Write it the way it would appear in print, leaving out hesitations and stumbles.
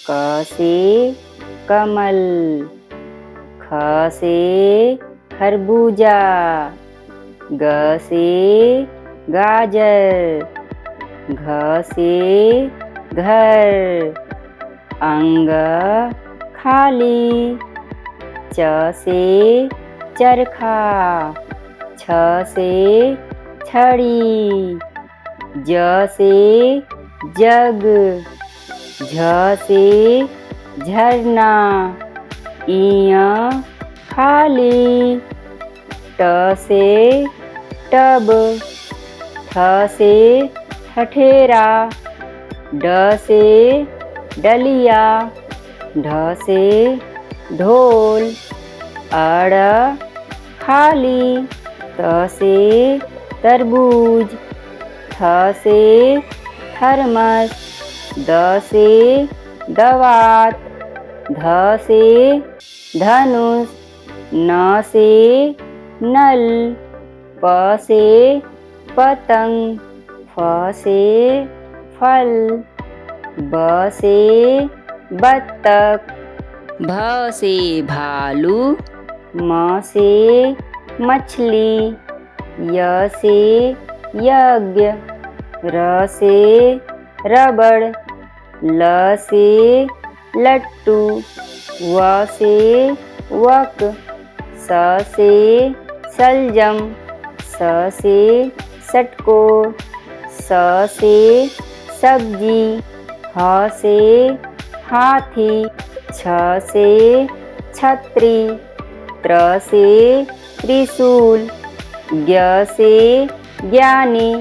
क से कमल, ख से खरबूजा, ग से गाजर, घ से घर, अंग खाली, च से चरखा, छ से छड़ी, ज से जग, झ से झरना, इय खाली, ट से टब, ठ से ठठेरा, ड से डलिया, ढ से ढोल, अड़ खाली, त से तरबूज, थ से थर्मस, द से दवात, ध से धनुष, न से नल, प से पतंग, फ से फल, ब से बत्तख, भ से भालू, म से मछली, य से यज्ञ, र से रबड़, ल से लट्टू, व से वक, स से सलजम, स से षटकोर, स से सब्जी, ह से हाथी, छ से छतरी, त्र से त्रिशूल, ज्ञ से ज्ञानी।